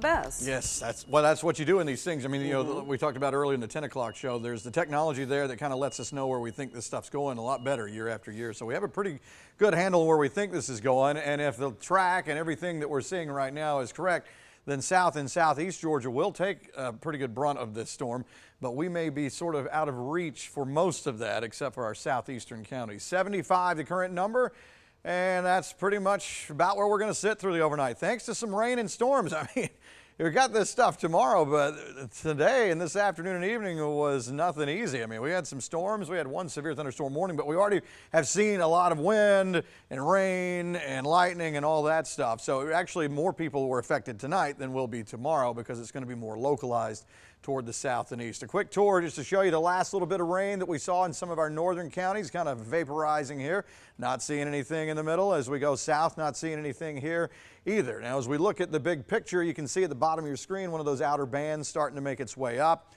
best. Yes, that's what you do in these things. I mean, you know, we talked about earlier in the 10 o'clock show, there's the technology there that kind of lets us know where we think this stuff's going a lot better year after year. So we have a pretty good handle on where we think this is going. And if the track and everything that we're seeing right now is correct, then South and Southeast Georgia will take a pretty good brunt of this storm, but we may be sort of out of reach for most of that, except for our southeastern counties. 75, the current number. And that's pretty much about where we're going to sit through the overnight. Thanks to some rain and storms. I mean, we got this stuff tomorrow, but today and this afternoon and evening was nothing easy. I mean, we had some storms. We had one severe thunderstorm warning, but we already have seen a lot of wind and rain and lightning and all that stuff. So actually more people were affected tonight than will be tomorrow because it's going to be more localized toward the south and east. A quick tour just to show you the last little bit of rain that we saw in some of our northern counties, kind of vaporizing here. Not seeing anything in the middle. As we go south, not seeing anything here either. Now, as we look at the big picture, you can see at the bottom of your screen one of those outer bands starting to make its way up.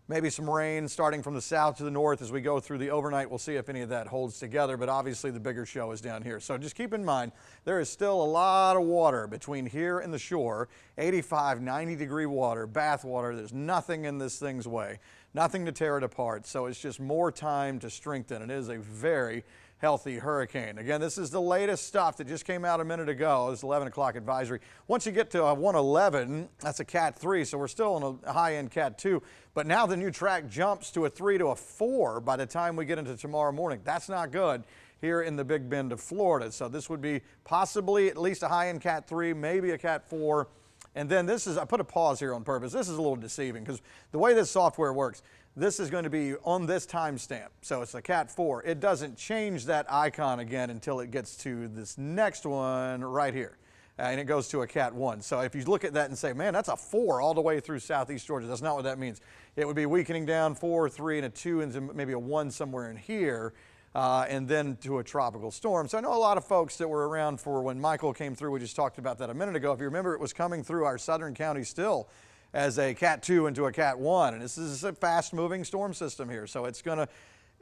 Maybe some rain starting from the south to the north as we go through the overnight. We'll see if any of that holds together, but obviously the bigger show is down here. So just keep in mind, there is still a lot of water between here and the shore, 85, 90 degree water, bath water. There's nothing in this thing's way, nothing to tear it apart. So it's just more time to strengthen. It is a very healthy hurricane. Again, this is the latest stuff that just came out a minute ago. This 11 o'clock advisory. Once you get to 111, that's a Cat 3, so we're still on a high-end Cat 2. But now the new track jumps to a 3 to a 4 by the time we get into tomorrow morning. That's not good here in the Big Bend of Florida. So this would be possibly at least a high-end Cat 3, maybe a Cat 4. And then this is, I put a pause here on purpose. This is a little deceiving because the way this software works, this is going to be on this timestamp. So it's a Cat 4. It doesn't change that icon again until it gets to this next one right here. And it goes to a Cat 1. So if you look at that and say, man, that's a 4 all the way through southeast Georgia, that's not what that means. It would be weakening down 4, 3, and a 2, and maybe a 1 somewhere in here. And then to a tropical storm. So I know a lot of folks that were around for when Michael came through. We just talked about that a minute ago. If you remember, it was coming through our southern county still as a Cat 2 into a Cat 1. And this is a fast-moving storm system here. So it's not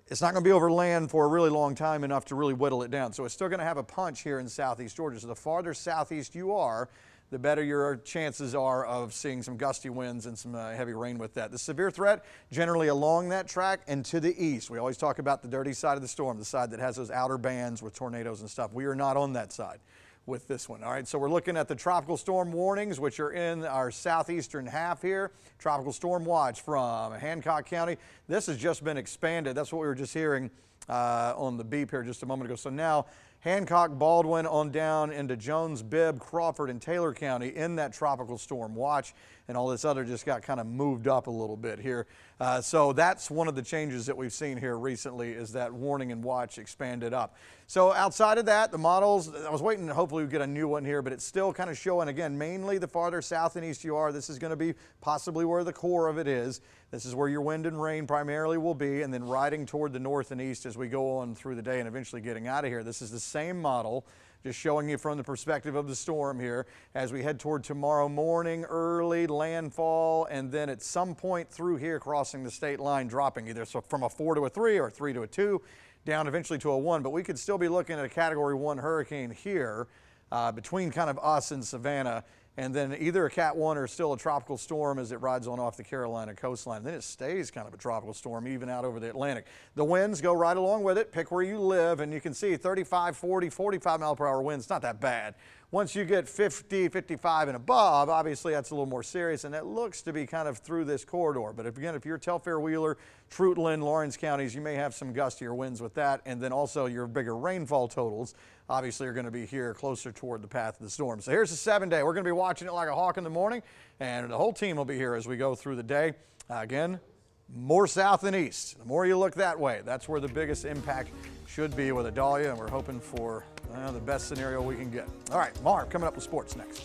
going to be over land for a really long time enough to really whittle it down. So it's still going to have a punch here in southeast Georgia. So the farther southeast you are, the better your chances are of seeing some gusty winds and some heavy rain with that. The severe threat generally along that track and to the east. We always talk about the dirty side of the storm, the side that has those outer bands with tornadoes and stuff. We are not on that side with this one. All right, so we're looking at the tropical storm warnings, which are in our southeastern half here. Tropical storm watch from Hancock County. This has just been expanded. That's what we were just hearing on the beep here just a moment ago. So now Hancock, Baldwin on down into Jones, Bibb, Crawford, and Taylor County in that tropical storm watch, and all this other just got kind of moved up a little bit here. So that's one of the changes that we've seen here recently is that warning and watch expanded up. So outside of that, the models, I was waiting, hopefully we get a new one here, but it's still kind of showing, again, mainly the farther south and east you are. This is going to be possibly where the core of it is. This is where your wind and rain primarily will be, and then riding toward the north and east as we go on through the day and eventually getting out of here. This is the same model, just showing you from the perspective of the storm here as we head toward tomorrow morning, early landfall, and then at some point through here crossing the state line, dropping either from a 4 to a 3 or 3 to a 2, down eventually to a 1. But we could still be looking at a Category 1 hurricane here between kind of us and Savannah, and then either a Cat 1 or still a tropical storm as it rides on off the Carolina coastline. Then it stays kind of a tropical storm even out over the Atlantic. The winds go right along with it. Pick where you live, and you can see 35, 40, 45 mile per hour winds. Not that bad. Once you get 50, 55 and above, obviously that's a little more serious, and it looks to be kind of through this corridor. But again, if you're Telfair, Wheeler, Treutlen, Lawrence counties, you may have some gustier winds with that, and then also your bigger rainfall totals obviously are going to be here closer toward the path of the storm. So here's the 7-day. We're going to be watching it like a hawk in the morning, and the whole team will be here as we go through the day. Again, more south than east. The more you look that way, that's where the biggest impact should be with Idalia, and we're hoping for the best scenario we can get. All right, Marv coming up with sports next.